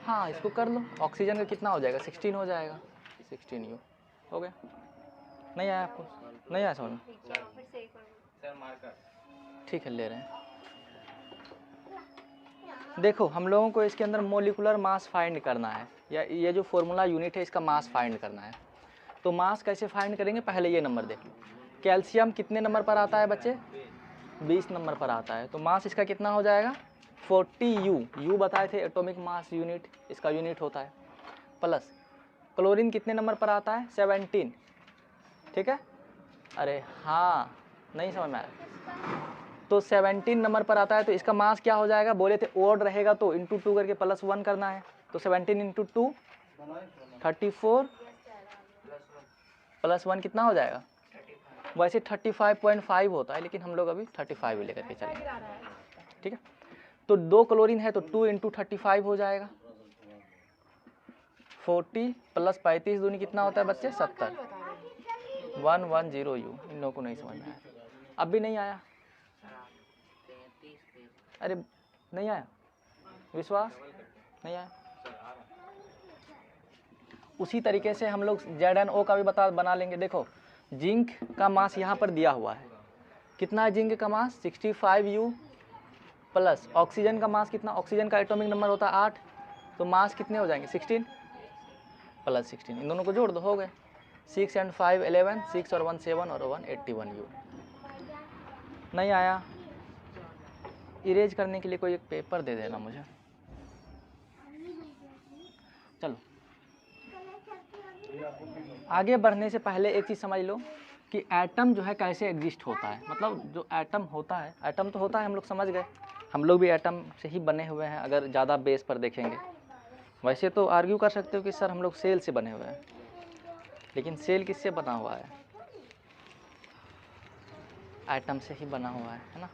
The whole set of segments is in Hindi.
हाँ इसको कर लो, ऑक्सीजन का कितना हो जाएगा 16 हो जाएगा, 16U हो गया। नहीं आया आपको, नहीं आया समझ में? ठीक है ले रहे हैं। देखो हम लोगों को इसके अंदर मोलिकुलर मास फाइंड करना है, या ये जो फॉर्मूला यूनिट है इसका मास फाइंड करना है। तो मास कैसे फाइंड करेंगे, पहले ये नंबर देख लो। कैल्शियम कितने नंबर पर आता है बच्चे, 20 नंबर पर आता है। तो मास इसका कितना हो जाएगा 40U, यू बताए थे एटॉमिक मास यूनिट, इसका यूनिट होता है। प्लस क्लोरीन कितने नंबर पर आता है 17, ठीक है। अरे हाँ नहीं समझ में आया, तो 17 नंबर पर आता है। तो इसका मास क्या हो जाएगा, बोले थे ओड रहेगा तो इंटू 2 करके +1 करना है। तो 17 इंटू 2 34 +1 कितना हो जाएगा, वैसे 35.5 होता है, लेकिन हम लोग अभी 35 लेकर के चलेंगे, ठीक है। तो 2 क्लोरीन है तो 2 इंटू 35 हो जाएगा, 40 + 35 दूनी कितना होता है बच्चे 70, 110U। इन लोगों को नहीं समझ में आया, अब भी नहीं आया, अरे नहीं आया, विश्वास नहीं आया। उसी तरीके से हम लोग ZnO का भी बना लेंगे। देखो जिंक का मास यहाँ पर दिया हुआ है, कितना है जिंक का मास 65U, प्लस ऑक्सीजन का मास कितना, ऑक्सीजन का एटॉमिक नंबर होता है 8, तो मास कितने हो जाएंगे 16 + 16, इन दोनों को जोड़ दो हो गए 6 and 5 11, 6 और 1 7 और 1 81U। नहीं आया, इरेज करने के लिए कोई एक पेपर दे देना मुझे। चलो आगे बढ़ने से पहले एक चीज़ समझ लो कि एटम जो है कैसे एग्जिस्ट होता है। मतलब जो एटम होता है, एटम तो होता है, हम लोग समझ गए, हम लोग भी एटम से ही बने हुए हैं अगर ज़्यादा बेस पर देखेंगे। वैसे तो आर्ग्यू कर सकते हो कि सर हम लोग सेल से बने हुए हैं, लेकिन सेल किससे बना हुआ है, एटम से ही बना हुआ है ना।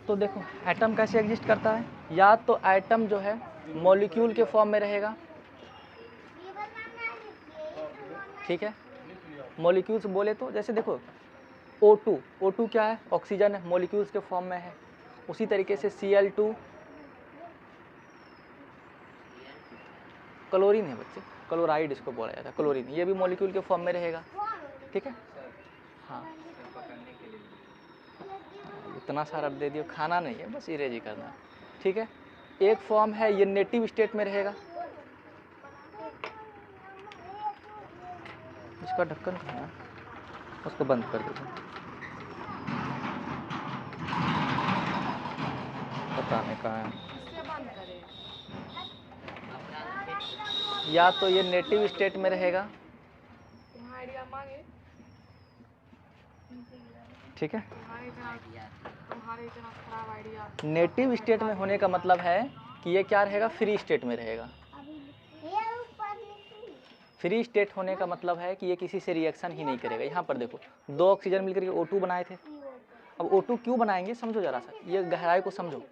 तो देखो एटम कैसे एग्जिस्ट करता है, या तो एटम जो है मॉलिक्यूल के फॉर्म में रहेगा, ठीक है। मॉलिक्यूल्स बोले तो जैसे देखो O2 क्या है, ऑक्सीजन है, मॉलिक्यूल्स के फॉर्म में है। उसी तरीके से Cl2 क्लोरीन है बच्चे, क्लोराइड इसको बोला जाता है, क्लोरीन, ये भी मॉलिक्यूल के फॉर्म में रहेगा, ठीक है। हाँ इतना सारा दे दियो, खाना नहीं है बस इरेज ही करना है, ठीक है। एक फॉर्म है ये नेटिव स्टेट में रहेगा, इसका ढक्कन कहाँ है, उसको बंद कर देते, पता नहीं कहाँ है। या तो ये नेटिव स्टेट में रहेगा, ठीक है। नेटिव स्टेट में होने का मतलब है कि ये क्या रहेगा, फ्री स्टेट में रहेगा। फ्री स्टेट होने का मतलब है कि ये किसी से रिएक्शन ही नहीं करेगा। यहाँ पर देखो 2 ऑक्सीजन मिलकर के O2 बनाए थे, अब O2 क्यों बनाएंगे समझो जरा सा, ये गहराई को समझो।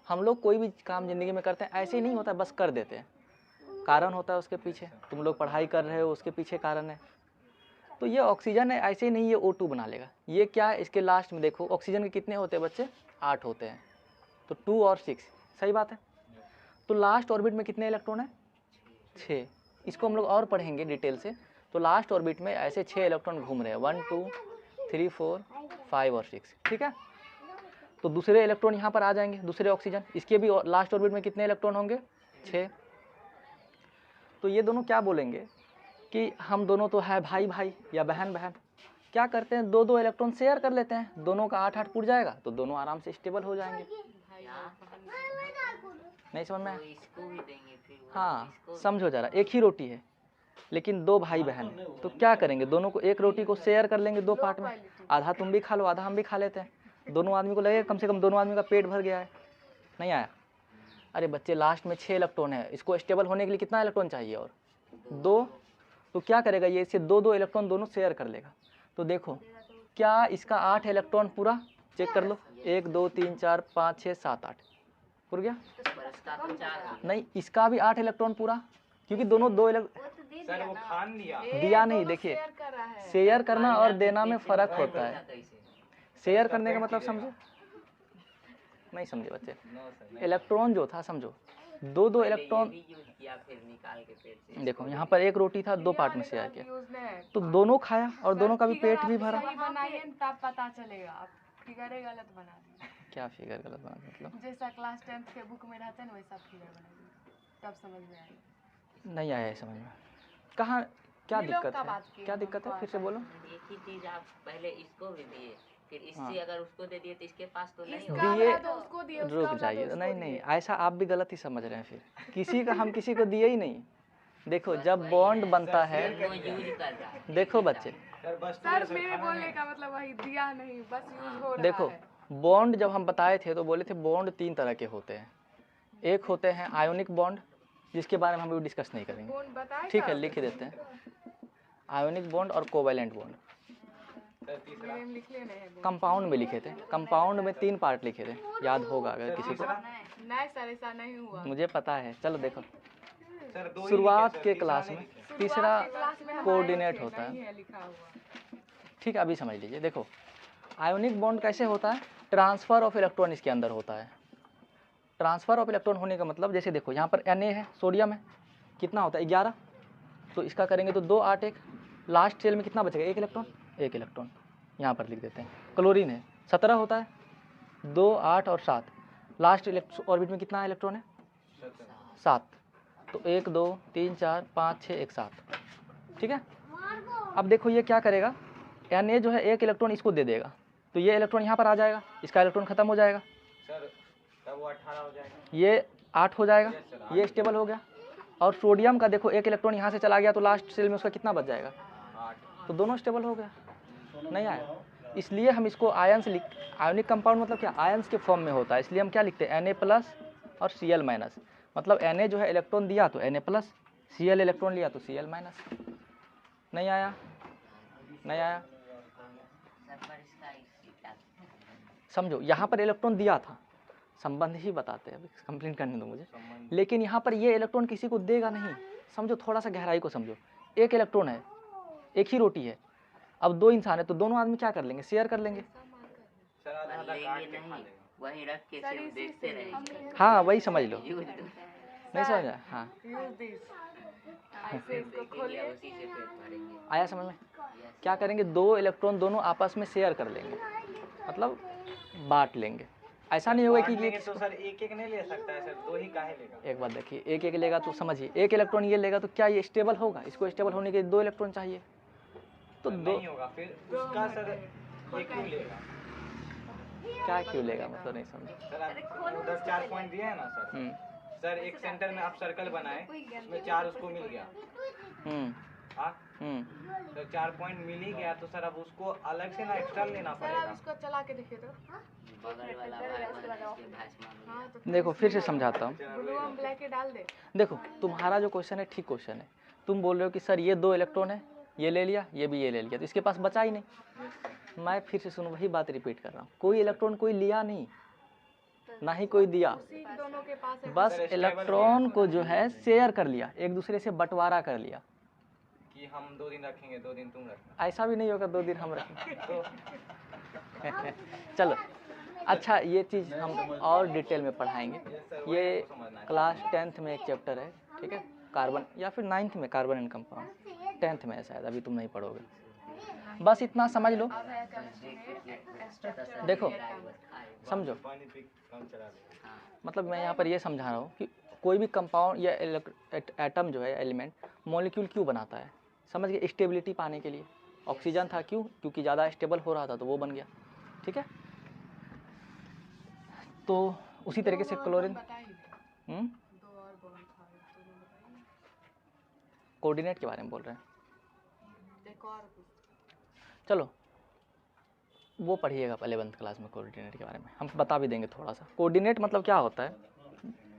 हम लोग कोई भी काम ज़िंदगी में करते हैं ऐसे ही नहीं होता बस कर देते हैं, कारण होता है उसके पीछे। तुम लोग पढ़ाई कर रहे हो उसके पीछे कारण है। तो ये ऑक्सीजन है ऐसे ही नहीं, ये O2 बना लेगा। ये क्या है, इसके लास्ट में देखो ऑक्सीजन के कितने होते हैं बच्चे 8 होते हैं, तो 2 और 6 सही बात है। तो लास्ट ऑर्बिट में कितने इलेक्ट्रॉन है 6, इसको हम लोग और पढ़ेंगे डिटेल से। तो लास्ट ऑर्बिट में ऐसे 6 इलेक्ट्रॉन घूम रहे हैं 1 2 3 4 5 और 6, ठीक है। तो दूसरे इलेक्ट्रॉन यहाँ पर आ जाएंगे, दूसरे ऑक्सीजन, इसके भी लास्ट ऑर्बिट में कितने इलेक्ट्रॉन होंगे 6। तो ये दोनों क्या बोलेंगे कि हम दोनों तो है भाई भाई या बहन बहन, क्या करते हैं 2-2 इलेक्ट्रॉन शेयर कर लेते हैं, दोनों का 8-8 पुट जाएगा तो दोनों आराम से स्टेबल हो जाएंगे। नहीं समझ में आया? हाँ समझो जरा, एक ही रोटी है लेकिन 2 भाई बहन है, तो क्या करेंगे, दोनों को एक रोटी को शेयर कर लेंगे 2 पार्ट में, आधा तुम भी खा लो आधा हम भी खा लेते हैं, दोनों आदमी को लगेगा कम से कम दोनों आदमी का पेट भर गया है। नहीं आया? अरे बच्चे लास्ट में 6 इलेक्ट्रॉन है, इसको स्टेबल होने के लिए कितना इलेक्ट्रॉन चाहिए और 2, तो क्या करेगा ये, इससे 2-2 इलेक्ट्रॉन दोनों शेयर कर लेगा। तो देखो क्या इसका 8 इलेक्ट्रॉन पूरा, चेक कर लो 1 2 3 4 5 6 7 8 पूरा गया नहीं, इसका भी 8 इलेक्ट्रॉन पूरा, क्योंकि दोनों 2 सर वो खान दिया नहीं। देखिए शेयर करना और देना में फ़र्क होता है, शेयर करने का मतलब समझो, नहीं समझे बच्चे, इलेक्ट्रॉन जो था समझो दो दो पहले ये इलेक्ट्रॉन। भी यूज किया फिर निकाल के पेट से देखो यहाँ पर एक रोटी था, दो पार्ट में शेयर किया, तो दोनों खाया और दोनों का भी पेट भी भरा। सही बनाइए न, तब पता चलेगा। आप फिगर ही गलत बना दिए। क्या फिगर गलत बना मतलब? जैसा क्लास 10th के बुक में रहता है ना, वैसा फिगर बनाइए, तब समझ में आएगा। नहीं आया है समझ में। कहाँ क्या ये लोग दिक्कत का है? बात किए क्या हम दिक्कत है, तो फिर से बोलो। एक ही चीज आप पहले इसको भी दिए, फिर इससे हाँ। अगर उसको दे दिए तो इसके पास तो नहीं इसका होगा। दिए, बना दो उसको दिए, उसका रुक बना दो जाइए, उसको नहीं नहीं दिए। ऐसा आप भी गलत ही समझ रहे हैं। फिर किसी का हम किसी को दिए ही नहीं। देखो बस जब वही बॉन्ड है, बनता है, वो यूज कर रहा है। देखो बच्चे, सर मेरे बोलने का मतलब वही दिया नहीं, बस यूज हो रहा देखो है। बॉन्ड जब हम बताए थे तो बोले थे बॉन्ड 3 तरह के होते हैं। एक होते हैं आयोनिक बॉन्ड, जिसके बारे में हम अभी डिस्कस नहीं करेंगे, कौन बताएगा? ठीक है, लिख ही देते हैं। आयोनिक बॉन्ड और कोवैलेंट बॉन्ड। मेरे में लिख लेना है। कंपाउंड में लिखे थे, कंपाउंड में 3 पार्ट लिखे थे, याद होगा अगर किसी को। नहीं सर, ऐसा नहीं हुआ। मुझे पता है, चलो देखो सर, दो ही शुरुआत लिखे, के सर, क्लास तीसरा में नहीं लिखे। तीसरा क्लास में हमारे कोऑर्डिनेट थे, होता नहीं है, है लिखा हुआ। ठीक है। अभी समझ लीजिए, देखो आयोनिक बॉन्ड कैसे होता है, ट्रांसफ़र ऑफ इलेक्ट्रॉन इसके अंदर होता है। ट्रांसफ़र ऑफ इलेक्ट्रॉन होने का मतलब, जैसे देखो यहाँ पर Na है, सोडियम है, कितना होता है 11, तो इसका करेंगे तो 2 8 1, लास्ट सेल में कितना बचेगा, 1 इलेक्ट्रॉन, 1 इलेक्ट्रॉन यहाँ पर लिख देते हैं। क्लोरीन है 17 होता है, 2 8 और 7, लास्ट ऑर्बिट में कितना इलेक्ट्रॉन है, 7, तो 1 2 3 4 5 6 1 7, ठीक है। अब देखो ये क्या करेगा, Na जो है 1 इलेक्ट्रॉन इसको दे देगा, तो ये इलेक्ट्रॉन यहाँ पर आ जाएगा, इसका इलेक्ट्रॉन खत्म हो जाएगा, सर, तब वो 18 हो जाएगा। ये 8 हो जाएगा, ये स्टेबल हो गया। और सोडियम का देखो 1 इलेक्ट्रॉन यहाँ से चला गया, तो लास्ट सेल में उसका कितना बच जाएगा, 8। तो दोनों स्टेबल हो गया, नहीं आया। इसलिए हम इसको आयंस लिख, आयोनिक कंपाउंड मतलब क्या, आयंस के फॉर्म में होता है, इसलिए हम क्या लिखते हैं Na+ और Cl-, मतलब Na जो है इलेक्ट्रॉन दिया तो Na+, Cl इलेक्ट्रॉन लिया तो Cl-। नहीं आया, नहीं आया, सर पर इसका इसी का समझो यहाँ पर इलेक्ट्रॉन दिया था, संबंध ही बताते हैं, अभी कंप्लेन करने दो मुझे। लेकिन यहाँ पर ये इलेक्ट्रॉन किसी को देगा नहीं, समझो थोड़ा सा गहराई को समझो। 1 इलेक्ट्रॉन है, एक ही रोटी है, अब 2 इंसान है तो दोनों आदमी क्या कर लेंगे, शेयर कर लेंगे। सर, आधा आधा लेंगे काट के खा नहीं, लेगा। वहीं रख के सिर्फ देखते रहेंगे। हाँ वही समझ लो, यूज नहीं समझा, हाँ यूज दिस, ऐसे इसको देखेंगे खोलिए। उसी से पेट भरेंगे। आया समझ में। क्या करेंगे, 2 इलेक्ट्रॉन दोनों आपस में शेयर कर लेंगे, मतलब बांट लेंगे। ऐसा नहीं होगा कि बांट ये लेंगे तो सर एक एक नहीं ले सकता है सर, 2 ही काहे लेगा। एक बात देखिए, एक एक लेगा तो समझिए, 1 इलेक्ट्रॉन ये लेगा तो क्या ये स्टेबल होगा, इसको स्टेबल होने के लिए 2 इलेक्ट्रॉन चाहिए, तो सर, 2 नहीं होगा, फिर उसका सर ये क्यों लेगा। क्या क्यों लेगा, मतलब नहीं समझा। सर, आप उधर 4 पॉइंट दिए हैं ना सर, सर एक सेंटर में आप सर्कल बनाए, उसमें 4 उसको मिल गया। हम्म हाँ, हम्म तो 4 पॉइंट मिल ही गया, तो सर अब उसको अलग से ना एक्स्ट्रा लेना सर आप पड़ेगा। इसको चला के देखिए तो। बगल वाला भाई बना इसके भाषमा में। हाँ तो देखो फिर से समझाता हूँ। ब्लू हम ब्लैक के डाल दे। देखो तुम्हारा जो क्वेश्चन है ठीक क्वेश्चन है, तुम बोल रहे हो कि सर ये 2 इलेक्ट्रॉन है, ये ले लिया, ये भी ये ले लिया, तो इसके पास बचा ही नहीं। मैं फिर से सुनो, वही बात रिपीट कर रहा हूँ, कोई इलेक्ट्रॉन कोई लिया नहीं, ना ही कोई दिया, उसी दोनों के पास है। बस इलेक्ट्रॉन को जो है शेयर कर लिया, एक दूसरे से बंटवारा कर लिया। कि हम 2 दिन रखेंगे, 2 दिन तुम रखना। ऐसा भी नहीं होगा 2 दिन हम रखें तो चलो अच्छा, ये चीज़ हम और डिटेल में पढ़ाएंगे। ये क्लास 10th में एक चैप्टर है, ठीक है, कार्बन, या फिर 9th में कार्बन एंड कंपाउंड, 10th में है शायद, अभी तुम नहीं पढ़ोगे। बस इतना समझ लो, देखो समझो, पानी पी कम चला देगा। मतलब मैं यहाँ पर ये समझा रहा हूँ कि कोई भी कंपाउंड या एटम जो है, एलिमेंट, मॉलिक्यूल क्यों बनाता है, समझ गए, स्टेबिलिटी पाने के लिए। ऑक्सीजन था, क्यों, क्योंकि ज़्यादा स्टेबल हो रहा था तो वो बन गया, ठीक है। तो उसी तरीके से क्लोरीन, दो और बॉन्ड था, तो बताइए। कोऑर्डिनेट के बारे में बोल रहे हैं, एक और कुछ। चलो वो पढ़िएगा 11th क्लास में, कोऑर्डिनेट के बारे में हम बता भी देंगे थोड़ा सा। कोऑर्डिनेट मतलब क्या होता है,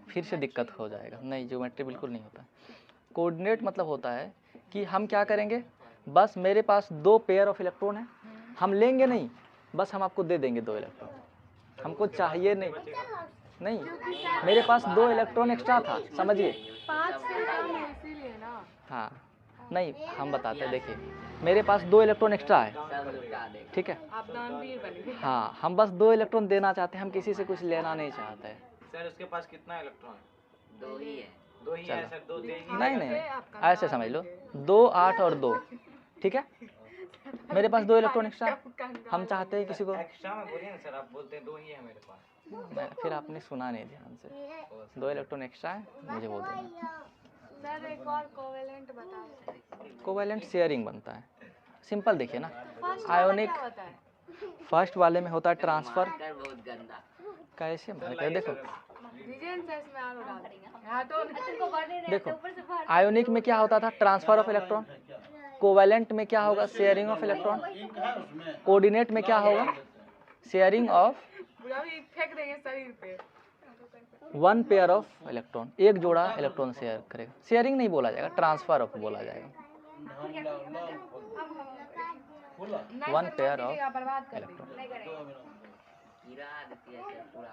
फिर से दिक्कत हो जाएगा, नहीं ज्योमेट्री बिल्कुल नहीं होता। कोऑर्डिनेट मतलब होता है कि हम क्या करेंगे, बस मेरे पास 2 पेयर ऑफ इलेक्ट्रॉन है, हम लेंगे नहीं, बस हम आपको दे देंगे 2 इलेक्ट्रॉन, हमको चाहिए नहीं, नहीं मेरे पास 2 इलेक्ट्रॉन एक्स्ट्रा था, समझिए। 5 से कम है इसीलिए ना। हाँ नहीं, हम बताते हैं, देखिए मेरे पास 2 इलेक्ट्रॉन एक्स्ट्रा है, सब लुटा देंगे। ठीक है, आप दानवीर बनेंगे। हाँ हम बस 2 इलेक्ट्रॉन देना चाहते हैं, हम किसी से कुछ लेना नहीं चाहते हैं। सर उसके पास कितना इलेक्ट्रॉन है। दो ही है। दो ही है सर, दो देंगे। नहीं नहीं, ऐसे समझ लो 2 8 और 2, ठीक है। मेरे पास 2 इलेक्ट्रॉन एक्स्ट्रा, हम चाहते हैं किसी को एक्स्ट्रा में बोलिए ना सर, आप बोलते हैं दो ही है मेरे पास। फिर आपने सुना नहीं ध्यान से। 2 इलेक्ट्रॉन एक्स्ट्रा है, मुझे वो देना। सर एक और कोवेलेंट बताओ। कोवैलेंट शेयरिंग बनता है। सिंपल देखिए ना, फर्स्ट आयोनिक क्या होता है? फर्स्ट वाले में होता है ट्रांसफर। मार्कर बहुत गंदा। कैसे मार्कर देखो, रीजन से इसमें आरो डाल देंगे। हां तो तुमको बढ़ने नहीं देखो ऊपर से बाहर। आयोनिक में क्या होता था, ट्रांसफर ऑफ इलेक्ट्रॉन। कोवैलेंट में क्या होगा, शेयरिंग ऑफ इलेक्ट्रॉन। कोऑर्डिनेट में क्या होगा, शेयरिंग ऑफ पूरा भी फेंक देंगे शरीर पे। 1 पेयर ऑफ इलेक्ट्रॉन, एक जोड़ा इलेक्ट्रॉन शेयर करेगा। शेयरिंग नहीं बोला जाएगा, ट्रांसफर ऑफ बोला जाएगा। 1 पेयर ऑफ बर्बाद कर इलेक्ट्रॉन। गिरा देती है सर पूरा।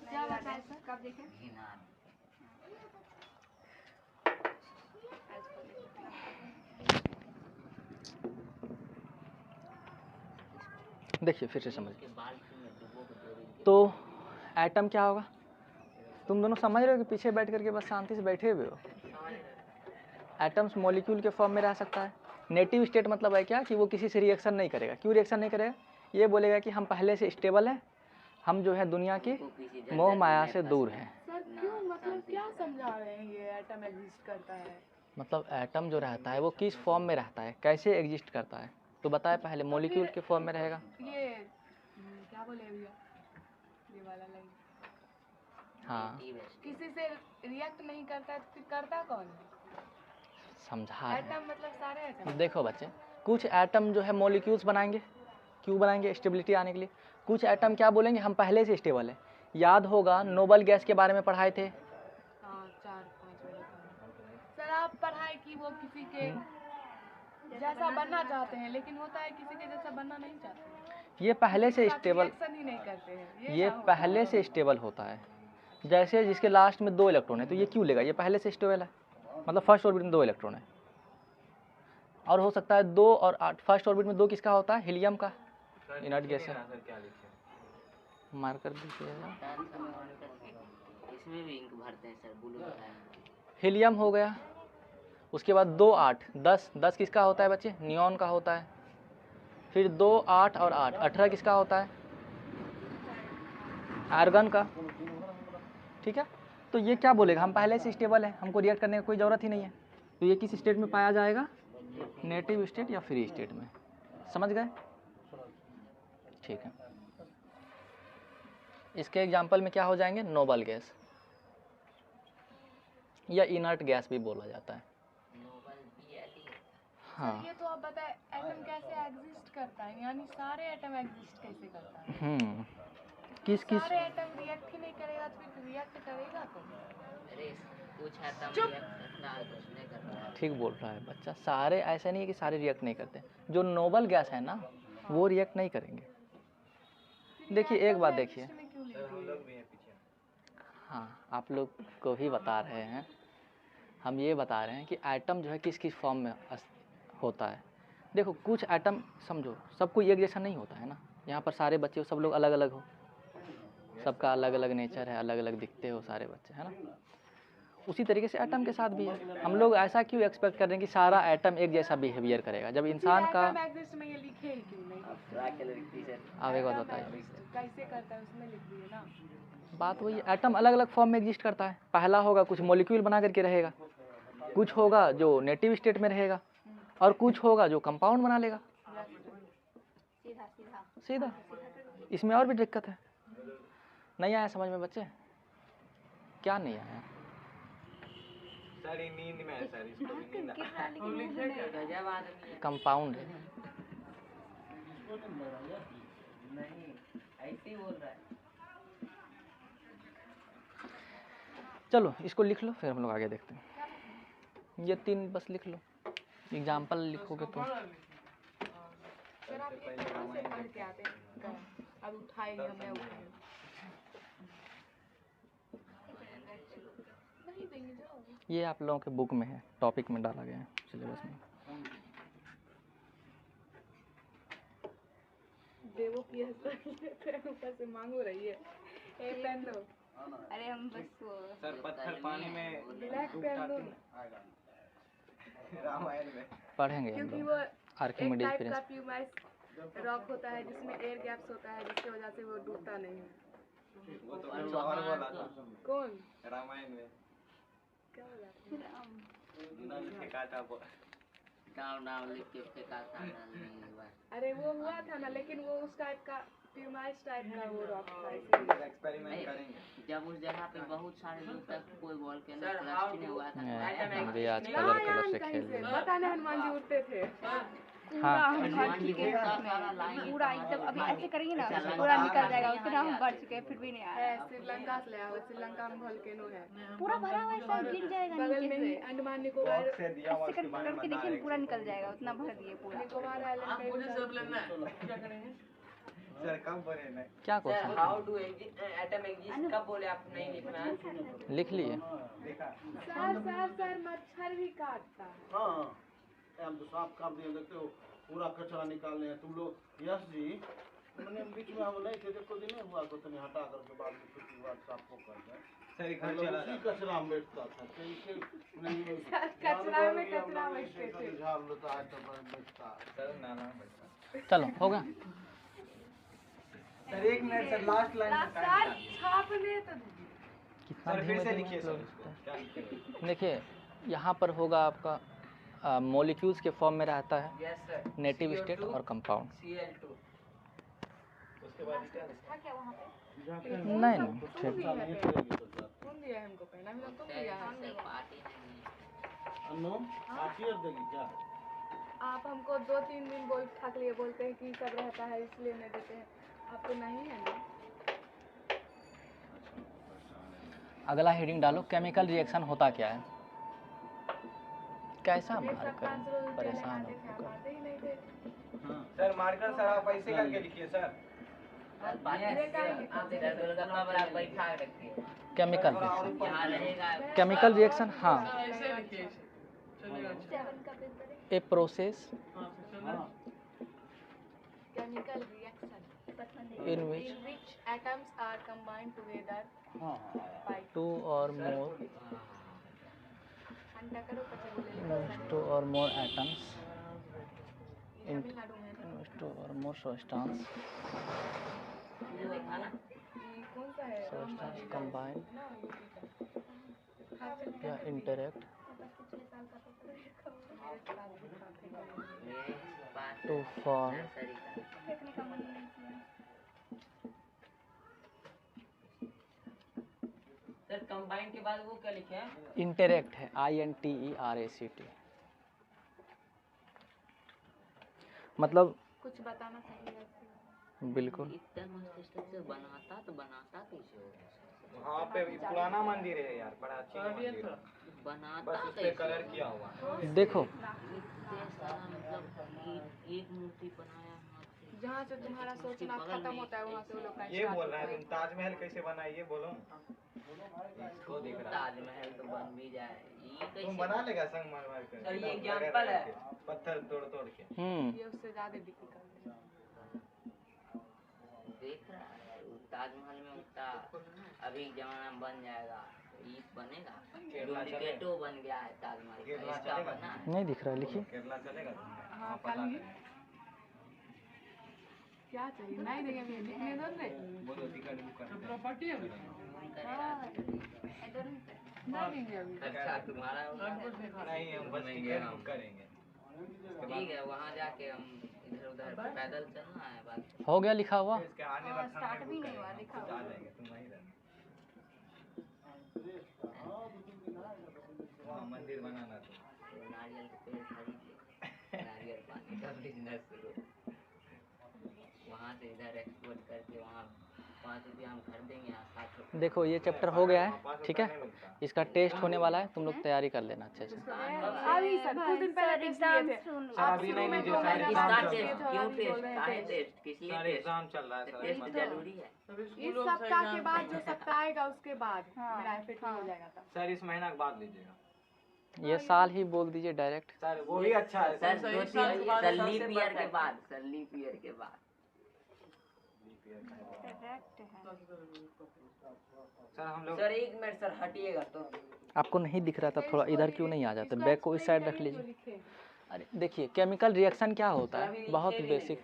क्या बताएं सर, कब देखें? घिना। देखिए फिर से समझिए, के बाल्टी में डुबो के दो तो एटम क्या होगा। तुम दोनों समझ रहे हो कि पीछे बैठ करके बस शांति से बैठे हुए हो। एटम्स मॉलिक्यूल के फॉर्म में रह सकता है। नेटिव स्टेट मतलब है क्या, कि वो किसी से रिएक्शन नहीं करेगा। क्यों रिएक्शन नहीं करेगा, ये बोलेगा कि हम पहले से स्टेबल हैं, हम जो है दुनिया की मोह माया से दूर हैं। सर क्यों, मतलब क्या समझा रहे हैं ये एटम एग्जिस्ट करता है? मतलब एटम जो रहता है वो किस फॉर्म में रहता है, कैसे एग्जिस्ट करता है, तो बताए पहले मॉलिक्यूल के फॉर्म में रहेगा। ये क्या बोले भैया, ये वाला लाइन हाँ किसी से रिएक्ट नहीं करता है तो फिर करता कौन है? समझा रहे एटम मतलब सारे एटम। हैं। देखो बच्चे, कुछ एटम जो है मॉलिक्यूल्स बनाएंगे, क्यों बनाएंगे, स्टेबिलिटी आने के लिए। कुछ एटम क्या बोलेंगे, हम पहले से स्टेबल है। याद होगा नोबल गैस के बारे में पढ़ाए थे। हाँ 4-5 वाले का। सर आप पढ़ाई की वो किसी के जैसा बनना चाहते हैं, लेकिन होता है किसी के जैसा बनना नहीं चाहते। ये पहले से स्टेबल, रिएक्शन ही नहीं करते हैं। ये पहले से स्टेबल होता है। जैसे जिसके लास्ट में 2 इलेक्ट्रॉन है, तो ये क्यों लेगा, ये पहले से स्टेबल है। मतलब फर्स्ट ऑर्बिट में 2 इलेक्ट्रॉन है। और हो सकता है 2 और 8, फर्स्ट ऑर्बिट में 2 किसका होता है, हीलियम का, इनर्ट गैस है। मार्कर दीजिएगा। इसमें भी इंक भरते हैं सर, ब्लू बताया। हीलियम हो गया। उसके बाद 2 8 10, 10 किसका होता है बच्चे, नियॉन का होता है। फिर 2 8 और 8 18 किसका होता है, आर्गन का। ठीक है, तो ये क्या बोलेगा, हम पहले से स्टेबल है, हमको रिएक्ट करने की कोई ज़रूरत ही नहीं है। तो ये किस स्टेट में पाया जाएगा, नेटिव स्टेट या फ्री स्टेट में। समझ गए, ठीक है। इसके एग्जाम्पल में क्या हो जाएंगे, नोबल गैस या इनर्ट गैस भी बोला जाता है। हाँ ये तो आप बताएं एटम कैसे एग्जिस्ट करता है, यानी सारे एटम एग्जिस्ट कैसे करता है? किस किस सारे एटम रिएक्ट ही नहीं करेगा तो फिर रिएक्ट करेगा तो? अरे कुछ है तब चुप। रिएक्ट करता है, कुछ नहीं करता। ठीक बोल रहा है बच्चा, सारे ऐसा नहीं है कि सारे रिएक्ट नहीं करते। जो नोबल गैस है ना, वो रिएक्ट नहीं करेंगे। देखिए एक बात देखिए, हम लोग भी हैं पीछे। हाँ आप लोग को भी बता रहे हैं, हम ये बता रहे हैं कि एटम जो है किस किस फॉर्म में होता है। देखो कुछ एटम समझो, सब कोई एक जैसा नहीं होता है ना। यहाँ पर सारे बच्चे सब लोग अलग अलग हो, सबका अलग अलग नेचर है, अलग अलग दिखते हो सारे बच्चे, है ना। उसी तरीके से एटम के साथ भी है। हम लोग ऐसा क्यों एक्सपेक्ट कर रहे हैं कि सारा एटम एक जैसा बिहेवियर करेगा, जब इंसान का। एटम एग्जिस्ट में ये लिखे ही क्यों नहीं? आप एक बात बताइए, कैसे करता है उसमें लिख दिए ना। बात वही है, एटम अलग अलग फॉर्म में एग्जिस्ट करता है। पहला होगा कुछ मॉलिक्यूल बना करके रहेगा, कुछ होगा जो नेटिव स्टेट में रहेगा, और कुछ होगा जो कंपाउंड बना लेगा। सीधा। इसमें और भी दिक्कत है। नहीं आया समझ में बच्चे, क्या नहीं आया? सर ये नींद में है सर, इसको भी नींद गजब आदमी है। कंपाउंड है। नहीं ऐसे ही बोल रहा है। चलो इसको लिख लो, फिर हम लोग आगे देखते हैं। ये 3 बस लिख लो, एग्जाम्पल लिखोगे तो। सर आप ये कहाँ से पढ़ के आते हैं? अब उठाएंगे, हमें उठाएंगे नहीं देंगे, जाओ। ये आप लोगों के बुक में है, टॉपिक में डाला गया है सिलेबस में। देवो की ऊपर से मांगो रही है, एक पेन लो। अरे हम बस वो सर पत्थर पानी में ब्लैक डूब पेन जाते दो हैं रामायण में। पढ़ेंगे हम क्योंकि लोग वो एक आर्किमिडीज टाइप का प्रिंसिपल। प्यूमाइस रॉक होता है जिसमें एयर गैप्स होता है जिसकी वजह से वो डूबता नहीं है। वो तो कुछ और बोला था कौन रामायण में। क्या बोला था? नल फेंकाता नाम लिख के फेंका था नल में बस। अरे वो हुआ था ना, लेकिन वो उस टाइप का प्यूमाइस टाइप का वो रॉक था इसलिए। एक्सपेरिमेंट करेंगे। जब उस जगह पे बहुत सारे लोग तक कोई वॉल्केनो ब्लास्ट नहीं हुआ था हम भी आज कलर लाया कलर से कहीं खेल से, रहे हैं। पता नहीं हनुमान जी उड़ते थे। पूरा हम भर चुके हैं उसमें, पूरा एकदम अभी ऐसे करेंगे ना पूरा निकल जाएगा, उतना हम भर चुके हैं फिर भी नहीं आ रहा है श्रीलंका से लाया हुआ, श्रीलंका में वोल्केनो है। पूरा भरा हुआ है, सब गिर जाएगा बगल नीचे में ही से। अंडमान निकोबार बॉक्स से दिया हुआ ऐसे उसके बारे में करके बता देखिए रहे पूरा निकल जाएगा, उतना भर दिए पूरा। निकोबार आइलैंड पे सर कब बने नहीं क्या sir question how do atom exist कब बोले आप नहीं लिखना है? लिख लिए? देखा सर मच्छर भी काटता है। हाँ हम तो साफ कर दिए, देखते हो पूरा कचरा निकालने हैं तुम लोग। यश जी मैंने बीच में हम नहीं थे, देखो दिन नहीं हुआ तो तुम्हें हटा करके बाद में फिर बाद साफ को कर दें। सर घर मतलब चला उसी जाता कचरा में बैठता था तो इसे नहीं कचरा में कचरा बैठते थे। झाड़ लेता है तो बैठता है। सर नाना बैठा। चलो हो गया। सर एक minute sir last line sir छापने तो कितना सर फिर धीमे से धीमे लिखिए flow सर होता इसको। क्या लिखिए? है। देखिए यहाँ पर होगा आपका मॉलिक्यूल्स के फॉर्म में रहता है यस सर नेटिव स्टेट और कंपाउंड। Cl2 उसके बाद क्या था क्या वहाँ पे? नहीं नहीं ठीक। कौन दिया है हमको पहना? हम लोग तो दिया है। पार्टी नहीं है। अनु काटियर देगी क्या? आप हमको 2-3 दिन बोल ठक लिए बोलते हैं कि सब रहता है इसलिए नहीं देते हैं। आपको नहीं है ना? अगला हेडिंग डालो, केमिकल रिएक्शन होता क्या है। कैसा ये मार सब कर 500 रुपये परेशान लगाते थे, हो आप आते ही नहीं थे। सर मार्कर सर आप ऐसे करके लिखिए सर। सर गोलगप्पा पर आप बैठा के रखिए। Chemical reaction. यहाँ रहेगा केमिकल रिएक्शन हाँ, 7 का पेपर है। A process Chemical reaction in which in which atoms are combined together by two or more ठंडा करो पचे बोले two or more atoms in Tamil Nadu में है। two or more substance ये कौन सा है? substance combine ना यूपी का। या interact मेरे पास to form नर्सरी का फेंकने का मन नहीं किया। सर कंबाइन के बाद वो क्या लिखे हैं? interact है INTERACT। मतलब कुछ बताना चाहिए ऐसे। बिल्कुल इतना मस्त स्ट्रक्चर बनाता तो बनाता कैसे होगा? वहाँ पे पुराना मंदिर है यार, बड़ा अच्छा मंदिर है। बनाता बस उस पे कैसे कलर किया हुआ है। देखो इतने सारा मतलब एक मूर्ति बनाया हाथ से। जहाँ से तुम्हारा सोचना खत्म होता है वहाँ से वो लोग का ये start बोल रहा होता है तुम ताजमहल कैसे बना ये बोलो। इसको देख रहा है। ताजमहल तो बन भी जाए, ये कैसे तुम बना लेगा संगमरमर के? सर, ये एग्जाम्पल है। पत्थर तोड़ तोड़ के। ये उससे ज्यादा डिफिकल्ट है। देख रहा है वो ताजमहल में उतना अभी जमाना में बन जाएगा, ये बनेगा। केरला डुप्लीकेटो बन गया है ताजमहल का, केरला इसका चलेगा? बना है। नहीं दिख रहा है, लिखिए केरला चलेगा तुम्हें? हाँ पता कल करें। क्या चाहिए? नहीं देंगे हमें लिखने दो रे। बोलो टिकट बुक कर। प्रॉपर्टी है हाँ, इधर ही पे। नहीं देंगे अभी। अच्छा तुम्हारा नहीं हम बस टिकट बुक करेंगे। ठीक है, वहाँ जाके हम इधर उधर पैदल चलना है बात। हो गया लिखा हुआ। इसके आने हाँ, तक start भी नहीं हुआ, लिखा खुद आ हुआ। जाएंगे, तुम वहीं रहना। हाँ मंदिर बनाना तो नारियल के पेड़ खरीद ले, नारियल पानी का बिजनेस शुरू। वहाँ से इधर एक्सपोर्ट करके वहाँ 5 रुपया हम खरीदेंगे, यहाँ 7 रुपया। देखो ये चैप्टर हो गया वहाँ है, ठीक है। नहीं मिलता। इसका टेस्ट होने वाला है, तुम लोग तैयारी कर लेना अच्छे से। अभी सर कुछ दिन पहले टेस्ट लिए थे। सर अभी नहीं लीजिए सर, महीना एग्जाम बाद किसका चल टेस्ट? रहा है। क्यों बोल टेस्ट? रहे काहे हैं टेस्ट? किस लिए सर टेस्ट? एग्जाम चल रहा है सर। टेस्ट जरूरी है। इस सप्ताह के बाद जो सप्ताह आएगा उसके बाद हाँ, मेरा एफिट हो जाएगा तब। सर इस महीना के बाद लीजिएगा। ये साल ही बोल दीजिए डायरेक्ट। सर वो भी अच्छा है sir sir. 2-3 sir leap year के बाद, सर लीप ईयर के बाद। डायरेक्ट है। सर हम लोग सर एक मिनट सर हटिएगा तो। आपको नहीं दिख रहा था, थोड़ा इधर क्यों नहीं आ जाते? बैक को इस साइड रख लीजिए। अरे देखिए, केमिकल रिएक्शन क्या होता है, बहुत बेसिक।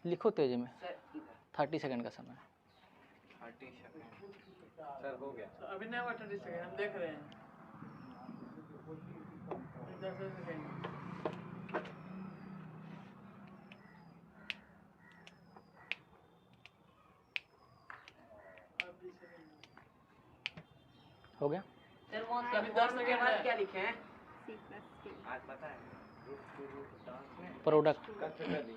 लिखो तेजी में। सर इधर 30 सेकंड का समय। 30 सेकंड सर हो गया। अभी नहीं हुआ 30 सेकंड, हम देख रहे हैं। 10 सेकंड। हो गया? सर वो अभी 10 सेकंड के बाद क्या लिखे हैं? C++। आज पता है रूट टू रूट डांस में प्रोडक्ट कथकली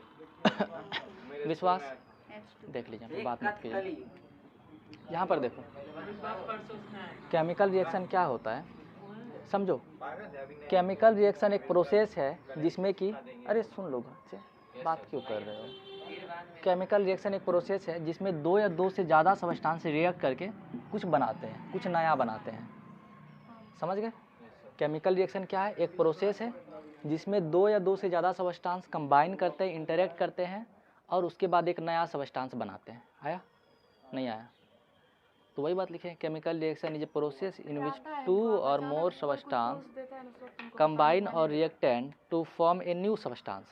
मेरे विश्वास स्कूल में H2। देख लीजिए, एक बात मत कीजिए। कथकली। यहाँ पर देखो, विश्वास परसों से है। केमिकल रिएक्शन क्या होता है, समझो। पागल है अभी नहीं। केमिकल रिएक्शन एक प्रोसेस है जिसमें कि, अरे सुन लो बच्चे, बात क्यों कर रहे हो? केमिकल रिएक्शन एक प्रोसेस है जिसमें दो या दो से ज़्यादा सब्सटेंस रिएक्ट करके कुछ बनाते हैं, कुछ नया बनाते हैं। समझ गए? केमिकल रिएक्शन क्या है? एक प्रोसेस है जिसमें दो या दो से ज़्यादा सब्सटेंस कंबाइन करते हैं, इंटरेक्ट करते हैं और उसके बाद एक नया सब्सटेंस बनाते हैं। आया? नहीं आया? तो वही बात लिखे, chemical reaction is a process in which to और मोर सब्सटेंस कंबाइन और reactant to form a new substance.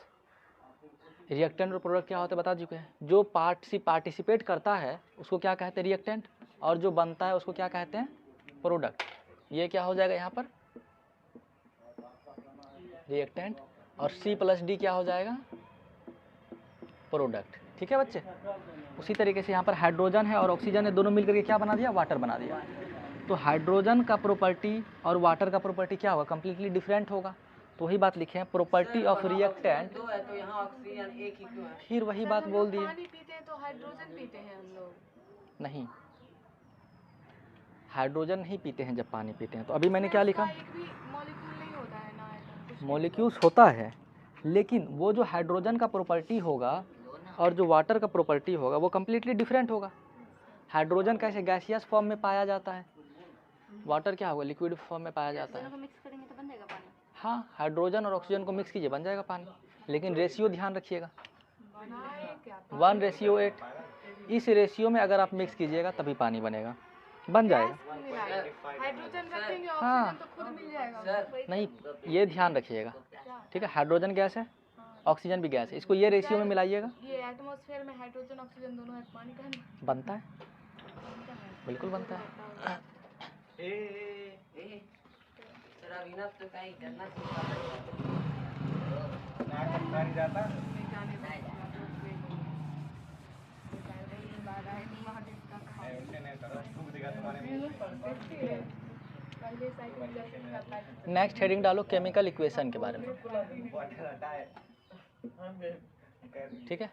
Reactant और प्रोडक्ट क्या होते हैं बता चुके हैं। जो पार्टिसिपेट करता है उसको क्या कहते हैं? रिएक्टेंट। और जो बनता है उसको क्या कहते हैं? प्रोडक्ट। ये क्या हो जाएगा यहाँ पर? रिएक्टेंट। और C+D क्या हो जाएगा? प्रोडक्ट। ठीक है बच्चे? उसी तरीके से यहाँ पर हाइड्रोजन है और ऑक्सीजन है, दोनों मिलकर के क्या बना दिया? वाटर बना दिया। तो हाइड्रोजन का प्रॉपर्टी और वाटर का प्रॉपर्टी क्या होगा? कम्प्लीटली डिफरेंट होगा। तो वही बात लिखे हैं, प्रॉपर्टी ऑफ रिएक्टेंट। दो है तो यहाँ ऑक्सीजन एक ही क्यों है? फिर वही बात बोल दिए। पानी पीते हैं तो हाइड्रोजन पीते हैं हम लोग। नहीं, हाइड्रोजन नहीं पीते हैं जब पानी पीते हैं। तो अभी मैंने क्या लिखा? एक भी मॉलिक्यूल नहीं होता है ना एटम, कुछ मॉलिक्यूल्स होता है, लेकिन वो जो हाइड्रोजन का प्रॉपर्टी होगा और जो वाटर का प्रॉपर्टी होगा वो कम्प्लीटली डिफरेंट होगा। हाइड्रोजन कैसे गैसियस फॉर्म में पाया जाता है, वाटर क्या होगा? लिक्विड फॉर्म में पाया जाता दोनों है। को मिक्स करेंगे तो बन जाएगा पानी। हाँ, हाइड्रोजन और ऑक्सीजन को मिक्स कीजिए, बन जाएगा पानी। लेकिन रेशियो ध्यान रखिएगा, बनाए क्या? 1:8। इस रेशियो में अगर आप मिक्स कीजिएगा तभी पानी बनेगा, बन जाएगा। हाइड्रोजन रखेंगे हाँ। ऑक्सीजन तो खुद मिल जाएगा। सर नहीं, ये ध्यान रखिएगा, ठीक है? हाइड्रोजन गैस है, ऑक्सीजन भी गैस है, इसको ये रेशियो में मिलाइएगा, ये एटमॉस्फेयर में हाइड्रोजन ऑक्सीजन दोनों है, पानी का नहीं बनता है, बिल्कुल बनता है। सर अभी ना तो कहीं करना सीखा नहीं जाता उनसे नहीं करो डूब देगा तुम्हारे नेक्स्ट हेडिंग डालो केमिकल इक्वेशन के बारे में, ठीक है?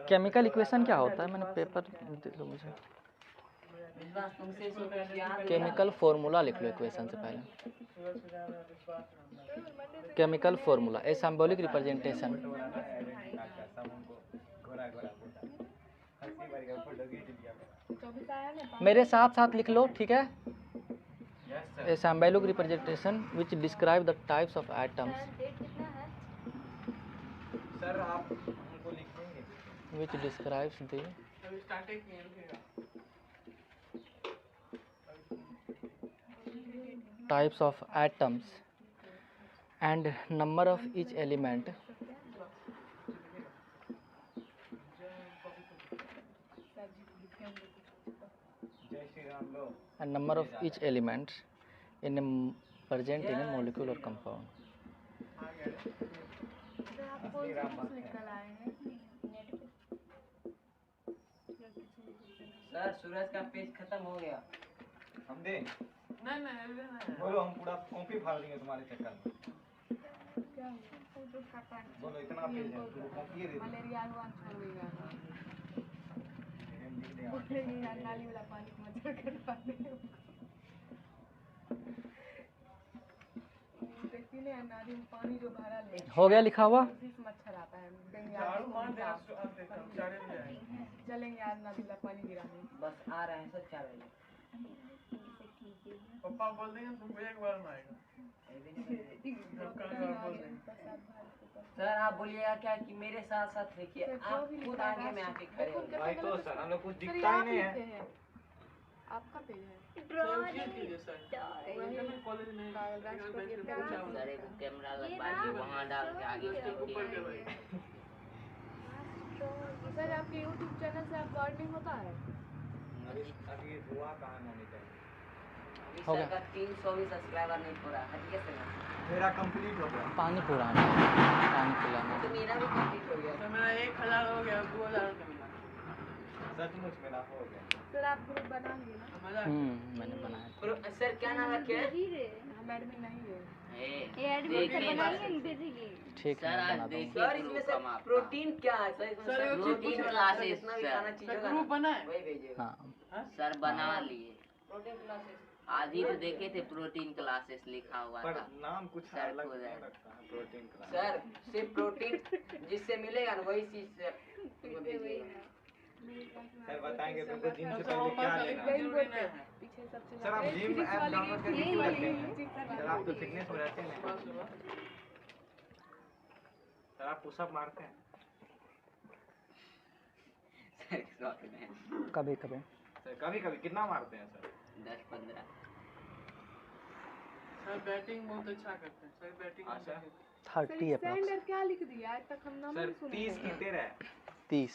केमिकल इक्वेशन क्या होता है? मैंने पेपर दे दो मुझे। विश्वास तुमसे सोच केमिकल फॉर्मूला लिख लो इक्वेशन से पहले। Chemical formula a symbolic representation. मेरे साथ साथ लिख लो, ठीक है? A symbolic representation which describe the types of atoms date कितना है? सर आप हमको लिख देंगे which describes the अभी स्टार्टिंग किए रुकेगा। types of atoms and number of each element जय श्री राम लो and number of each element in a present in a molecule or compound. निकल आए हैं। सर सूरज का पेज खत्म हो गया। हम दे नहीं नहीं अभी नहीं। बोलो हम पूरा कॉपी फाड़ देंगे तुम्हारे चक्कर में बोलो इतना पेज है तुमको कॉपी दे दो मलेरिया हुआ छोड़ देगा। लिख देगा बोलेंगे नाली वाला पानी को मच्छर कटवा दे। देखती नहीं नाली में पानी जो भरा ले हो गया लिखा हुआ? उसी से मच्छर आता है। झाड़ू मार दे आज देखो चारे में जाएंगे। चलेंगे आज नाली वाला पानी गिराने। बस आ रहे हैं सर 4 बजे। पापा बोल देंगे तुमको एक बार में आएगा। अभी नहीं बजे। जब कल बोल देंगे। सर आप बोलिएगा क्या कि मेरे साथ साथ देखिए सर, जो आप भी खुद लिखा है आगे में आके खड़े हो जाओ। भाई तो सर हम लोग कुछ सर दिखता ये ही आप नहीं लिखे है। हैं आपका पेज है सेल्फी कीजिए सर वही कॉलेज में कागज राष्ट्र को ये बेंच पे प्यार पूछा हुआ सर एक कैमरा लगवा के वहाँ डाल के आगे ऊपर के चल भाई सर आपके YouTube चैनल से आप गार्डनिंग होता है अभी हुआ कहाँ मॉनिटर हो सर गया। का 300 भी सब्सक्राइबर नहीं पूरा हटिए से ना। मेरा कंप्लीट हो गया। पानी पुराना पानी पिलाना। तो मेरा भी कंप्लीट हो गया। तो मेरा 1000 हो गया 2000 का मिला सचमुच मेरा हो गया। सर आप ग्रुप बनाएंगे ना मजा मैंने बनाया। सर क्या नाम है क्या भेजी रे हम एडमिन नहीं है ये एडमिन से बनाएंगे ना भेजेंगे ठीक है सर मैं आज बना दूँगा। देखिए सर इसमें सर प्रोटीन क्या है सर इसमें सर, सर वो प्रोटीन कुछ क्लासेस इतना भी खाना चाहिए सर ग्रुप बना है वही भेजिएगा हाँ सर बना लिए प्रोटीन क्लासेस आज ही तो देखे थे प्रोटीन क्लासेस लिखा हुआ पर था नाम कुछ सर अलग खुद है। रखता है प्रोटीन क्लास। सर सिर्फ प्रोटीन जिससे मिलेगा ना वही चीज से तुमको भेजिएगा सर बताएंगे तुमको जिम से सर पहले क्या होमवर्क लेना है। वही जरूरी बोलते नहीं हैं है पीछे सबसे सर आप जिम फिजिक्स ऐप वाले डाउनलोड करके की क्यों वाली करते हैं? फिजिक्स सर आप तो फिटनेस में रहते हैं ना। सुबह सुबह सर आप पुशअप मारते हैं? सर शौक में कभी कभी सर कभी कभी कितना मारते हैं सर? 10-15 सर बैटिंग बहुत अच्छा करते हैं सर बैटिंग अच्छा। 30 अप्रॉक्स। स्टैंडर्ड क्या लिख दिया आज तक हम नाम सर नहीं सुने 30 की 13 30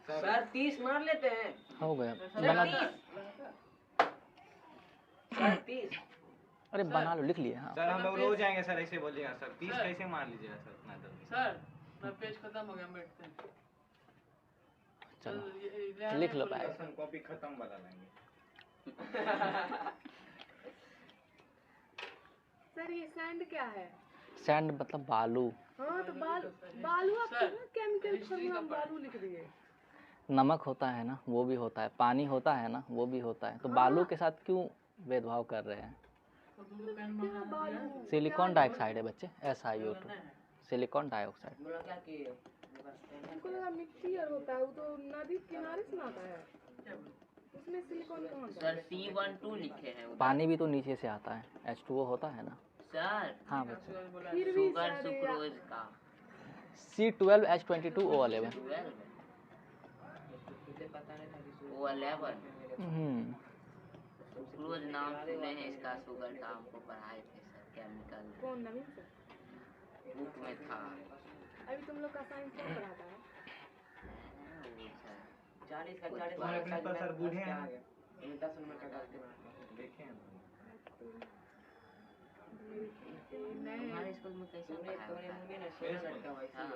सर 30 मार लेते हैं हो गया। सर बना 30 सर 30 अरे बना लो लिख लिए हाँ। सर हम लोग रोज आएंगे सर ऐसे बोलिएगा सर 30 कैसे मार लीजिएगा सर इतना जल्दी? सर मैं पेज खत्म हो गया बैठते हैं चलो ये लिख लो पाए। दर्शन कॉपी खत्म वाला लेंगे। सर ये सैंड क्या है सैंड मतलब बालू। हाँ तो बालू आप सर, केमिकल हिस्ट्री का बालू लिख दिए नमक होता है ना वो भी होता है, पानी होता है ना वो भी होता है, तो बालू के साथ क्यों भेदभाव कर रहे हैं? क्या बालू सिलिकॉन डाइऑक्साइड है बच्चे, SiO2 सिलिकॉन डाइऑक्साइड। बोला क्या कि हमको लगा मिट्टी और होता है वो तो नदी किनारे से आता है उसमें सिलिकॉन कहाँ से सर C12 लिखे हैं उधर। पानी भी तो नीचे से आता है, H2O होता है ना। सर हाँ बच्चे फिर भी शुगर सर सुक्रोज का C12H22O11। 12 O11 सुक्रोज नाम सुने हैं इसका शुगर का हमको पढ़ाए थे सर केमिकल कौन नवीन सर बुक में था अभी तुम लोग का साइंस क्या पढ़ाता है 40 का तुम्हारे प्रिंसिपल सर बूढ़े हैं ना? 10 नंबर का डालते देखे हैं हमारे स्कूल में कैसे पढ़ाया होता है? हाँ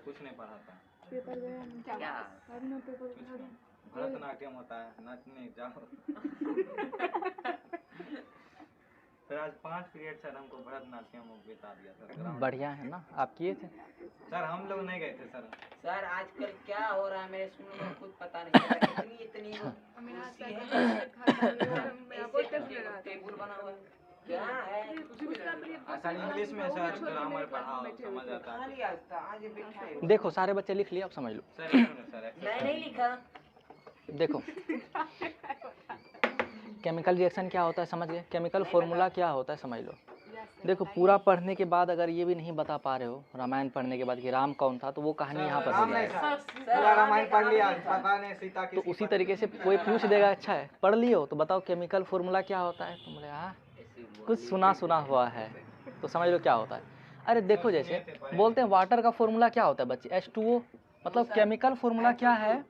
कुछ नहीं पढ़ाता। पेपर गए हम क्या और ना पेपर भरतनाट्यम होता है नाचने जाओ। सर आज 5 पीरियड सर हमको भरतनाट्यम बिता दिया सर ग्राउंड। बढ़िया है ना, आप किए थे? सर हम लोग नहीं गए थे सर। सर आजकल क्या हो रहा है मेरे स्कूल में खुद पता नहीं चल रहा है। इतनी मेरा कुर्सी है मेरा कोई टेस्ट ले रहा था टेबल बना हुआ है क्या है सर इंग्लिश में सर ग्रामर पढ़ाओ समझ आता है। खाली आज था आज बैठा है देखो सारे बच्चे लिख लिए, आप समझ लो। सर एक मिनट सर मैं नहीं लिखा देखो केमिकल रिएक्शन क्या होता है समझ गए, केमिकल फॉर्मूला क्या होता है समझ लो। देखो पूरा पढ़ने के बाद अगर ये भी नहीं बता पा रहे हो रामायण पढ़ने के बाद कि राम कौन था, तो वो कहानी यहाँ पर राम मिल नहीं जाएगी। सर पूरा रामायण पढ़ लिया पता नहीं सीता तो की उसी तरीके से कोई पूछ देगा अच्छा है पढ़ लिए हो तो बताओ केमिकल फॉर्मूला क्या होता है, तुम बोले हाँ कुछ सुना सुना हुआ है तो समझ लो क्या होता है। अरे देखो जैसे बोलते हैं वाटर का फॉर्मूला क्या होता है बच्चे, H2O। मतलब केमिकल फॉर्मूला क्या है,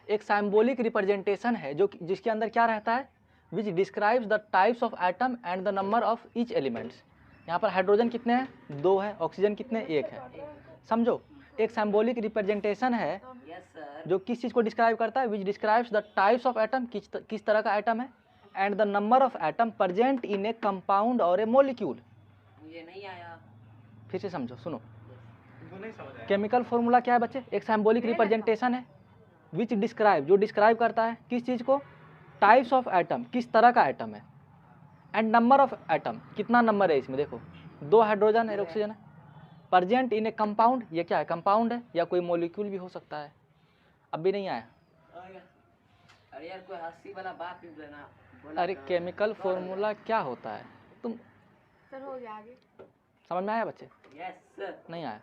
एक सिंबॉलिक रिप्रेजेंटेशन है जो जिसके अंदर क्या रहता है, which describes the types of atom and the number of each elements. यहाँ पर हाइड्रोजन कितने हैं, 2 है, ऑक्सीजन कितने, 1 है। समझो एक सिंबॉलिक रिप्रेजेंटेशन है यस सर जो किस चीज़ को डिस्क्राइब करता है, which describes the types of atom, किस तरह का एटम है, and the number of atom present in A compound और ए मोलिक्यूल। मुझे नहीं आया फिर से समझो सुनो, तुमको नहीं समझ आया। केमिकल फॉर्मूला क्या है बच्चे, एक सिंबॉलिक रिप्रेजेंटेशन है विच डिस्क्राइब जो डिस्क्राइब करता है किस चीज़ को, टाइप्स ऑफ एटम किस तरह का एटम है, एंड नंबर ऑफ एटम कितना नंबर है इसमें, देखो 2 हाइड्रोजन है, ऑक्सीजन है, प्रेजेंट इन ए कंपाउंड, ये क्या है कंपाउंड है या कोई मॉलिक्यूल भी हो सकता है। अब भी नहीं आया, अरे यार कोई हंसी वाला बात नहीं बोलना बोला अरे करो। केमिकल फॉर्मूला क्या होता है, तुम सर हो गया आगे समझ में आया बच्चे, यस सर नहीं आया।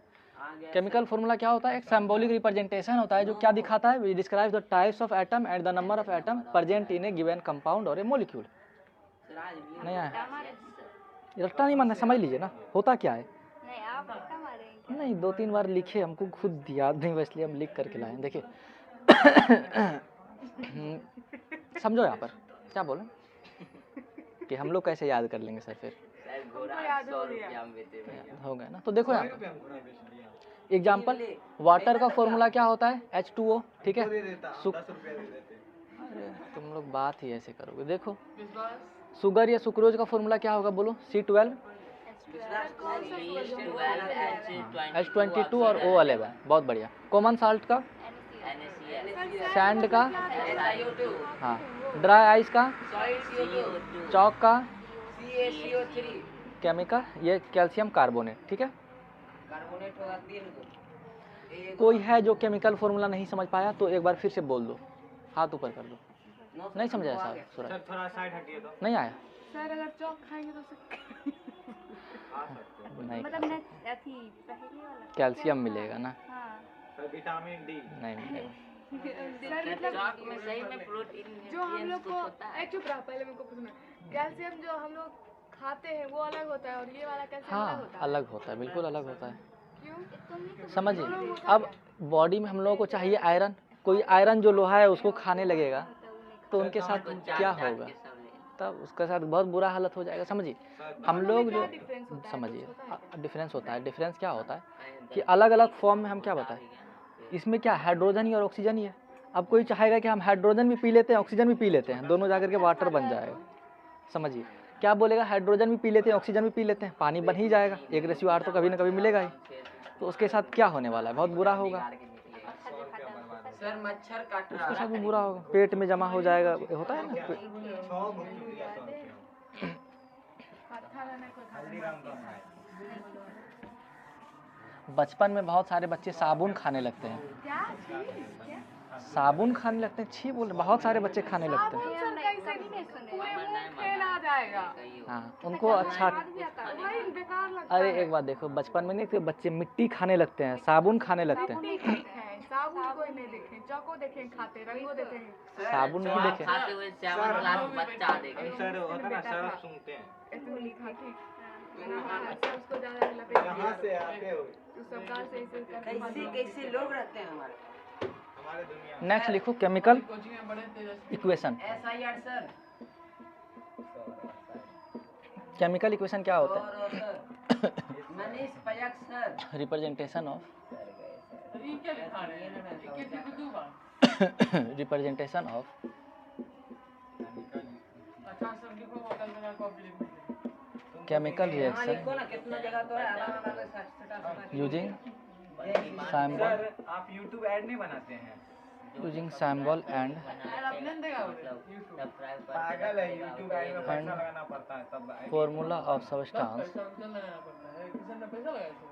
केमिकल फॉर्मूला क्या होता है? एक सिंबॉलिक रिप्रेजेंटेशन होता है जो क्या दिखाता है? Which describes the types of atom and the number of atom present in A given compound और ए मॉलिक्यूल। नहीं आया? रट्टा नहीं मारना, समझ लीजिए ना होता क्या है। नहीं आप रट्टा मारेंगे। नहीं 2-3 बार लिखे, हमको खुद याद नहीं, इसलिए हम लिख करके लाए। देखिए समझो यहाँ पर क्या बोले कि हम लोग कैसे याद कर लेंगे सर? फिर हो गया ना। तो देखो यहाँ पर एग्जाम्पल, वाटर का फॉर्मूला क्या होता है? H2O, ठीक है। अरे तुम लोग बात ही ऐसे करोगे। देखो शुगर या सुक्रोज का फॉर्मूला क्या होगा? बोलो। C12 H22 और O11। बहुत बढ़िया। कॉमन साल्ट का? सैंड का? हाँ। ड्राई आइस का? चौक का? केमिकल ये कैल्शियम कार्बोनेट, ठीक है। कार्बोनेट होगा 3 कोई है जो केमिकल फॉर्मूला नहीं समझ पाया तो एक बार फिर से बोल दो, हाथ ऊपर कर दो। नहीं समझाया साहब? सूरज सर थोड़ा साइड हटिए तो। नहीं आया? सर अगर चौक खाएंगे तो नहीं मतलब मैं अथी पहले वाला कैल्शियम मिलेगा ना? हाँ सर विटामिन डी नहीं मिलेगा। सर मतलब चौक में सही में प्रोटीन जो हम लोग को चुप रहा, पहले मेरे को पूछना, कैल्शियम जो हम लोग खाते हैं वो अलग होता है और ये वाला कैल्शियम अलग हाँ होता है? अलग होता है, बिल्कुल अलग होता है। क्यों? समझिए, अब बॉडी में हम लोगों को चाहिए आयरन, कोई आयरन जो लोहा है उसको खाने लगेगा तो उनके साथ क्या होगा? तब उसके साथ बहुत बुरा हालत हो जाएगा। समझिए हम लोग जो समझिए डिफरेंस होता है। डिफरेंस क्या होता है कि अलग अलग फॉर्म में हम क्या बताएं, इसमें क्या हाइड्रोजन ही और ऑक्सीजन ही है। अब कोई चाहेगा कि हम हाइड्रोजन भी पी लेते हैं ऑक्सीजन भी पी लेते हैं, दोनों जाकर के वाटर बन जाएगा। समझिए क्या बोलेगा, हाइड्रोजन भी पी लेते हैं ऑक्सीजन भी पी लेते हैं, पानी बन ही जाएगा। 1:8 तो कभी ना कभी मिलेगा ही। तो उसके साथ क्या होने वाला है? बहुत बुरा होगा। सर मच्छर काट रहा उसके साथ भी बुरा होगा, पेट में जमा हो जाएगा। होता है ना बचपन में बहुत सारे बच्चे साबुन खाने लगते हैं। साबुन खाने लगते हैं, छी बोल, बहुत सारे बच्चे खाने लगते हैं। आ जाएगा। हाँ उनको अच्छा। वही बेकार लगता अरे है। एक बात देखो, बचपन में नहीं थे बच्चे मिट्टी खाने लगते हैं, साबुन खाने लगते हैं। ठीक है, साबुन कोई नहीं देखे, चौको देखे खाते, रंगो देखे। साबुन नहीं देखे। खाते हुए 7 क्लास बच्चा देखे। सर होता ना सरफ सूंघते हैं। इतनी नहीं खाती। अच्छा उसको ज्यादा लपेट दिया। कहाँ से आते हो? उस सब गाल से ऐसे कैसे कैसे लोग रहते हैं हमारे दुनिया में। नेक्स्ट लिखो केमिकल कोचिंग में बड़े तेज equation. SIR sir chemical equation क्या होता है? मनीष पयक सर रिप्रेजेंटेशन ऑफ ये क्या लिखा रहे हैं? एक एक 2 बार रिप्रेजेंटेशन ऑफ अच्छा सर देखो कल मेरा कॉपी लिख दीजिए। केमिकल रिएक्शन ना कितना जगह तो है अलग-अलग यूजिंग सिंबल सर आप YouTube ऐड नहीं बनाते हैं? यूजिंग सिंबल एंड अपने देगा YouTube पागल है, YouTube ऐड में पैसा लगाना पड़ता है तब। फॉर्मूला ऑफ सब्सटेंस पैसा लगाना पड़ता है। किसी ने पैसा लगाया इसमें?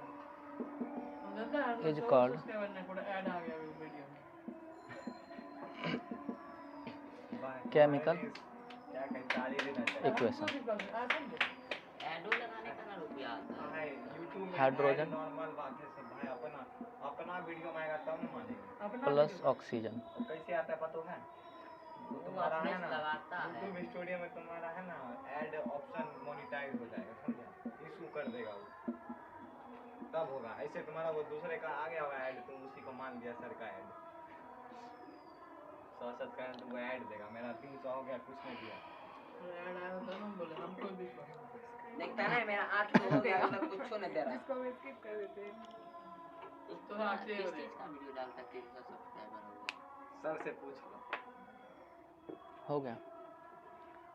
जानता है Is called- सब्सक्राइबर ने ऐड आ गया वीडियो में। केमिकल क्या कहें, ताली देना चाहिए। इक्वेशन एडो लगाने का ना रुपया आता है। YouTube में हाइड्रोजन नॉर्मल बात है सब भाई, अपना वीडियो में आएगा तब ना मानेंगे। अपना प्लस ऑक्सीजन। कैसे आता है पता है? वो तुम्हारा अपने है ना लगाता है। YouTube स्टूडियो में तुम्हारा है ना ऐड ऑप्शन मोनेटाइज हो जाएगा, समझा? इशू कर देगा वो, तब होगा। ऐसे तुम्हारा वो दूसरे का आ गया होगा ऐड, तुम उसी को मान लिया सर का ऐड। 100 सब्सक्राइबर तुमको ऐड देगा, मेरा 300 हो गया, कुछ नहीं दिया। ऐड आया तो हम बोले हमको भी देखता है मेरा 8 हो गया मतलब कुछ नहीं दे रहा। जिसको हम स्किप कर देते हैं। तो आप किस चीज का वीडियो डालता है 300 सब्सक्राइबर हो गया? सर से पूछ लो। हो गया।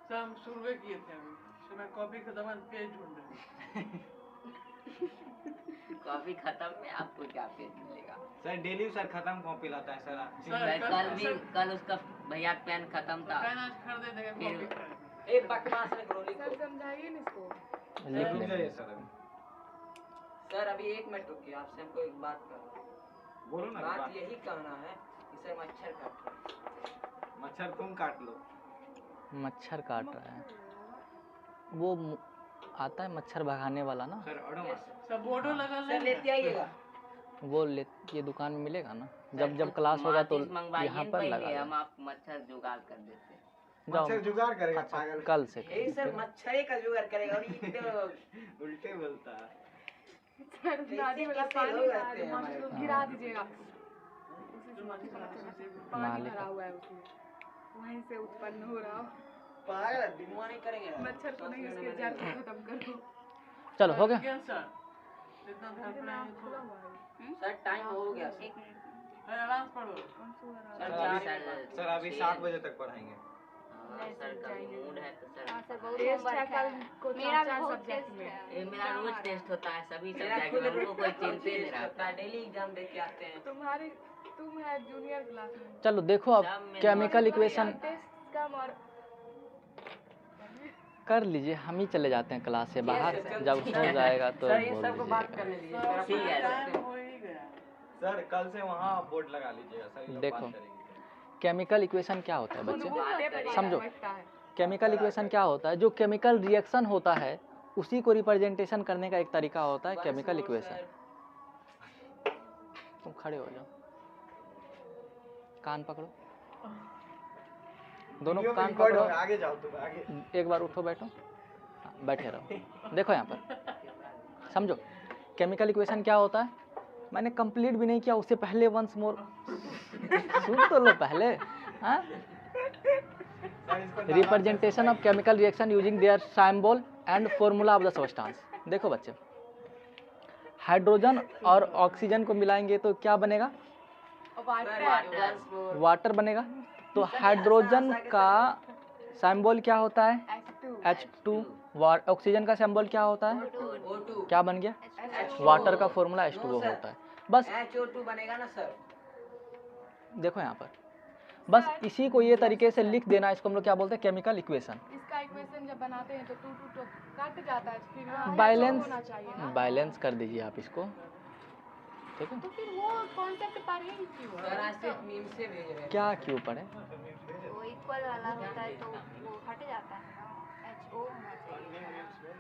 सर हम शुरू किए थे अभी। सर मैं कॉपी खत्म पेज ढूंढ रहा हूँ। कॉपी खत्म में आपको क्या पेज मिलेगा? सर डेली सर खत्म कॉपी लाता है सर। सर, कल उसका भैया पेन खत्म था। पेन आज खरीदे देगा फिर- कॉपी खरीदे। ए बकवास में ग्रोली सर समझाइए ना इसको। लिख रुक लेंगे। जाइए सर अभी। सर अभी 1 मिनट रुकिए, आपसे हमको एक बात करना है। बोलो ना बात बात। यही कहना है कि सर मच्छर काट रहा है। मच्छर तुम काट लो। मच्छर काट रहा है, वो आता है मच्छर भगाने वाला ना। सर ओडोमॉस। सब बोर्डो लगा सर लेते आइएगा। वो ले ये दुकान में मिलेगा ना, जब क्लास होगा तो मंगवाइए यहाँ न पर पहले, लगा हम आपको मच्छर जुगाड़ कर देते हैं। जाओ मच्छर जुगाड़ करेगा पागल। कल से यही सर मच्छर का जुगाड़ करेगा और ये तो उल्टे बोलता है। सर नाली वाला कैसे पानी लोग का रहते हैं मच्छर को हमारे गिरा दीजिएगा। उसी से पानी मालिक। भरा हुआ है उसमें, वहीं से उत्पन्न हो रहा हो। पागल दिमाग नहीं करेंगे मच्छर को नहीं, उसके जड़ को खत्म करो। चलो हो गया। क्या सर इतना ध्यान नाम पड़ाएंगे खुला तो हुआ है। सर टाइम हो गया एक मिनट अरे आराम से पढ़ो। कौन सो रहा सर है? सर अभी 7 बजे तक पढ़ाएंगे। हाँ, सर का मूड है तो सर हाँ सर बहुत टेस्ट है होमवर्क कल है को मेरा भी 4 बहुत सब्जेक्ट टेस्ट में। है ये मेरा रोज टेस्ट होता है सभी सब्जेक्ट में, हमको कोई चिंता नहीं रहता, डेली एग्जाम दे के आते हैं। तुम है जूनियर क्लास में। चलो देखो अब सब में केमिकल नॉर्मल इक्वेशन टेस्ट कम और कर लीजिए, हम ही चले जाते हैं क्लास से बाहर, सर, जब हो जाएगा तो सर ये बोल सबको बात दीजिएगा। करने दीजिए सर, ठीक है अपना टाइम हो ही गया। सर कल से वहाँ बोर्ड लगा लीजिएगा सर, ये लोग देखो। बात करेंगे। केमिकल इक्वेशन क्या होता है बच्चे? वादे पे समझो। बैठता है। केमिकल इक्वेशन क्या होता है? जो केमिकल रिएक्शन होता है उसी को रिप्रेजेंटेशन करने का एक तरीका होता है केमिकल इक्वेशन। तुम खड़े हो जाओ, कान पकड़ो, दोनों वीडियो में कान रिकॉर्ड पकड़ो, होगा, आगे जाओ तुम आगे। एक बार उठो बैठो, हाँ, बैठे रहो। देखो यहाँ पर समझो केमिकल इक्वेशन क्या होता है। मैंने कंप्लीट भी नहीं किया, उससे पहले वंस मोर सुन तो लो पहले। हाँ, सर इसको representation of chemical reaction using their symbol and formula of the substance. देखो बच्चे, हाइड्रोजन और ऑक्सीजन को मिलाएंगे तो क्या बनेगा? वाटर वाटर बनेगा। तो हाइड्रोजन का सिंबल क्या होता है? H2। ऑक्सीजन का सिंबल क्या होता है? O2 क्या बन गया? वाटर का फॉर्मूला H2O होता है। बस HO2 बनेगा ना सर। देखो यहाँ पर, बस इसी को ये तरीके से लिख देना, इसको हम लोग क्या बोलते हैं? Chemical equation. इसका इक्वेशन जब बनाते हैं तो 2 2 कट जाता है, फिर वहाँ बैलेंस होना चाहिए ना। बैलेंस कर दीजिए आप इसको, ठीक है? तो फिर वो कॉन्सेप्ट पढ़े ही क्यों? सर आज सिर्फ मीम से भेज रहे हैं। क्या क्यों पढ़े? वो इक्वल वाला होता है तो वो हट जाता है ना, HO होना चाहिए।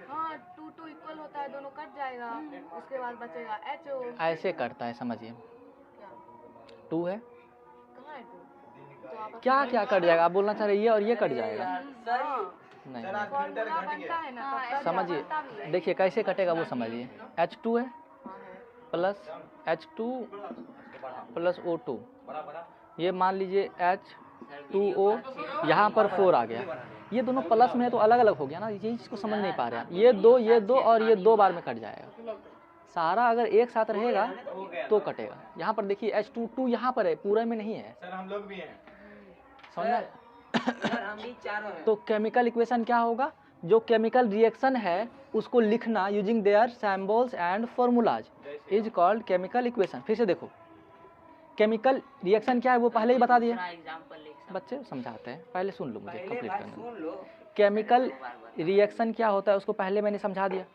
हाँ 2 2 इक्वल होता है, दोनों कट जाएगा, उसके बाद बचेगा HO। ऐसे करता है, समझिए। क्या 2 है, कहाँ है 2? तो आप क्या क्या कट जाएगा? आप बोलना चाह रहे हैं ये और ये कट जाएगा? सर नहीं सर नहीं। आज प्रिंटर फॉर्मूला घट बनता गया। है ना हाँ, तो कट समझिए, बनता भी है। देखिए कैसे कटेगा वो समझिए। H2 है हाँ है। प्लस H2 प्लस O2, बड़ा बड़ा ये मान लीजिए H2O, यहाँ पर 4 आ गया। ये दोनों प्लस में है तो अलग अलग हो गया ना, ये इसको समझ नहीं पा रहे हैं। ये दो और ये 2 बार में कट जाएगा। सारा अगर एक साथ रहेगा हो गया। तो कटेगा। यहाँ पर देखिए H22 यहाँ पर है, पूरे में नहीं है, सर हम लोग भी हैं। समझा? सर हम भी चारों हैं। तो केमिकल इक्वेशन क्या होगा? जो केमिकल रिएक्शन है उसको लिखना using their symbols and formulas is called chemical equation. फिर से देखो, केमिकल रिएक्शन क्या है वो पहले ही बता दिए। दूसरा एग्जांपल लिख बच्चे समझाते हैं, पहले सुन लो, मुझे पहले कंप्लीट बात करने दो। सुन लो। केमिकल रिएक्शन क्या होता है उसको पहले मैंने समझा दिया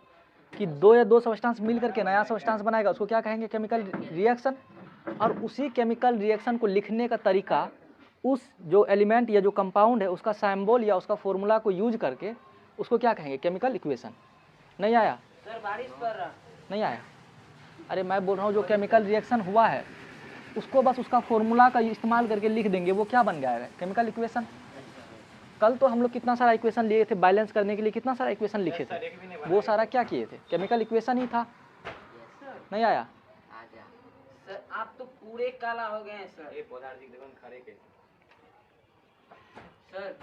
कि 2 या 2 सब्सटेंस मिल करके नया सब्सटेंस बनाएगा, उसको क्या कहेंगे? Chemical reaction. और उसी केमिकल रिएक्शन को लिखने का तरीका उस जो एलिमेंट या जो कंपाउंड है उसका सिंबल या उसका फॉर्मूला को यूज करके उसको क्या कहेंगे? Chemical equation. नहीं आया? सर बारिश पड़ रहा। नहीं आया? अरे मैं बोल रहा हूँ जो केमिकल रिएक्शन हुआ है उसको बस उसका फॉर्मूला का इस्तेमाल करके लिख देंगे, वो क्या बन जाएगा? Chemical equation. कल तो हम लोग कितना सारा इक्वेशन लिए थे बैलेंस करने के लिए, कितना सारा इक्वेशन लिखे थे, वो सारा क्या किए थे? केमिकल इक्वेशन ही था। नहीं आया? आ जा सर, आप तो पूरे काला हो गए हैं सर। ये पौधा जी देखो खड़े के। सर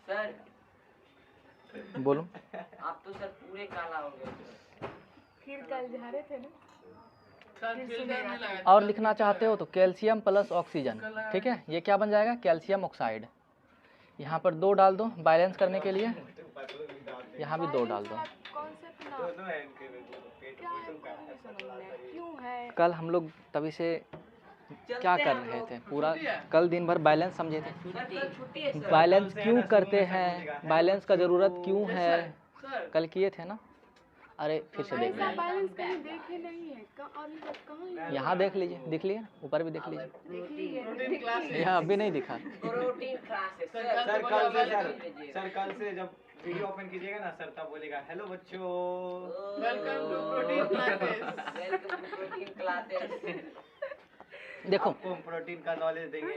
सर बोलो। आप तो सर पूरे काला हो गए सर। फिर कल जा रहे थे ना। सर फिल्टर में लगा और लिखना चाहते हो तो कैल्शियम प्लस ऑक्सीजन, ठीक है? ये क्या बन जाएगा? Calcium oxide. यहाँ पर 2 डाल दो बैलेंस करने के लिए, यहाँ भी 2 डाल दो। कॉन्सेप्ट ना दोनों है इनके पेट क्या है, में का है, समझ में नहीं आया। क्यों है? कल हम लोग तभी से क्या कर रहे थे, पूरा कल दिन भर बैलेंस समझे थे। सर कल छुट्टी है सर। बैलेंस क्यों करते हैं, बैलेंस का ज़रूरत क्यों है, सर कल किए थे ना। अरे फिर से देख ऐसा लीजिए, बैलेंस कहीं देखे नहीं है। कहाँ है? यहाँ देख लीजिए, दिख लिया, ऊपर भी देख लीजिए। प्रोटीन क्लास यहाँ अभी नहीं दिखा। प्रोटीन क्लास है सर कल से जब वीडियो ओपन कीजिएगा ना सर, तब बोलेगा हेलो बच्चों, welcome to protein classes. Welcome to protein classes. देखो आपको हम प्रोटीन का नॉलेज देंगे।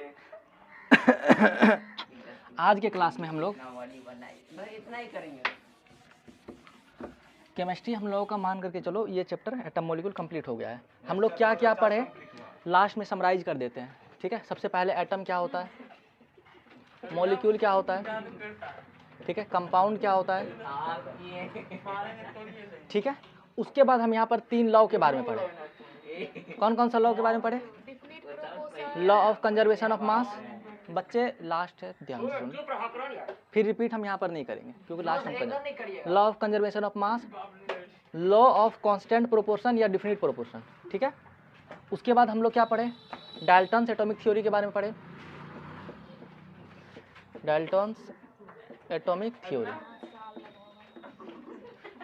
आज के क्लास में हम लोग बॉडी बनाई, बस इतना ही करेंगे। केमिस्ट्री हम लोगों का मान करके चलो ये चैप्टर एटम मॉलिक्यूल कंप्लीट हो गया है। हम लोग क्या क्या पढ़े लास्ट में समराइज कर देते हैं, ठीक है। सबसे पहले एटम क्या होता है, मॉलिक्यूल क्या होता है, ठीक है, कंपाउंड क्या होता है, ठीक है। उसके बाद हम यहाँ पर 3 लॉ के बारे में पढ़े। कौन कौन सा लॉ के बारे में पढ़े? Law of conservation of mass. बच्चे लास्ट है, ध्यान से सुनो, फिर रिपीट हम यहाँ पर नहीं करेंगे क्योंकि लास्ट हम करेंगे। Law of conservation of mass, law of constant proportion या डिफिनिट प्रोपोर्शन, ठीक है। उसके बाद हम लोग क्या पढ़े, डाल्टन्स एटॉमिक थ्योरी के बारे में पढ़े, डाल्टन्स एटॉमिक थ्योरी।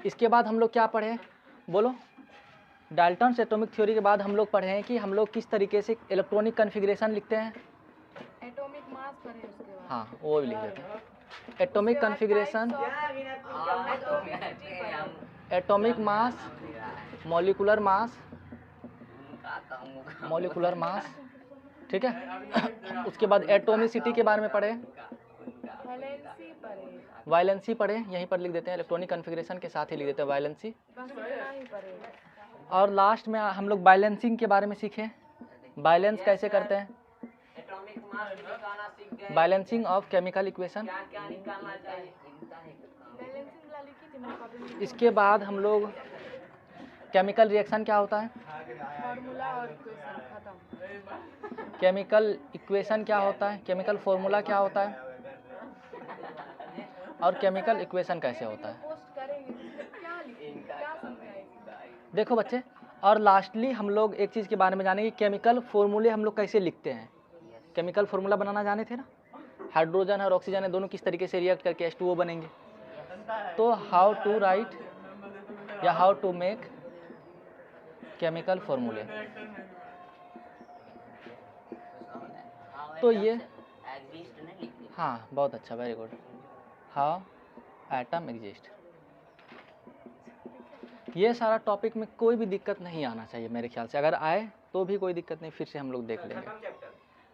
इसके बाद हम लोग क्या पढ़े, बोलो। डाल्टन्स एटॉमिक थ्योरी के बाद हम लोग पढ़े हैं कि हम लोग किस तरीके से इलेक्ट्रॉनिक कन्फिग्रेशन लिखते हैं। एटॉमिक मास पढ़े उसके बाद। हाँ, वो भी लिख देते हैं। Atomic configuration, atomic mass, molecular mass, molecular mass, ठीक है। उसके बाद एटॉमिसिटी के बारे में पढ़े, वैलेंसी पढ़े, वायलेंसी पढ़े, यहीं पर लिख देते हैं, इलेक्ट्रॉनिक कन्फिग्रेशन के साथ ही लिख देते हैं वायलेंसी। बस इतना ही पढ़े। और लास्ट में हम लोग बैलेंसिंग के बारे में सीखे, बैलेंस कैसे करते हैं, एटॉमिक मास निकालना सीख गए। Balancing of chemical equation. क्या क्या निकालना चाहिए, बैलेंसिंग वाला लिखी थी मैंने कॉपी में। इसके बाद हम लोग केमिकल रिएक्शन क्या होता है, फार्मूला और इक्वेशन खत्म। केमिकल इक्वेशन क्या होता है, केमिकल फॉर्मूला क्या होता है, और केमिकल इक्वेशन कैसे होता है। पोस्ट करेंगे जिसमें क्या लिखेंगे, क्या समझाएंगे। देखो बच्चे, और लास्टली हम लोग एक चीज़ के बारे में जानेंगे, केमिकल फॉर्मूले हम लोग कैसे लिखते हैं। केमिकल फॉर्मूला बनाना जाने थे ना, हाइड्रोजन और ऑक्सीजन है दोनों किस तरीके से रिएक्ट करके H2O बनेंगे। तो हाउ टू राइट या हाउ टू मेक केमिकल फॉर्मूले। तो ये एग्जिस्ट ने लिख दिया। हाँ, बहुत अच्छा, very good. How atom exist. ये सारा टॉपिक में कोई भी दिक्कत नहीं आना चाहिए मेरे ख्याल से। अगर आए तो भी कोई दिक्कत नहीं, फिर से हम लोग देख लेंगे।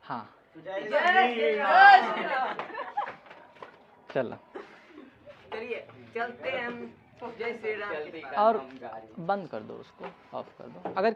हाँ, चलो चलिए चलते हैं हम, जय श्री राम। और बंद कर दो उसको, ऑफ कर दो। अगर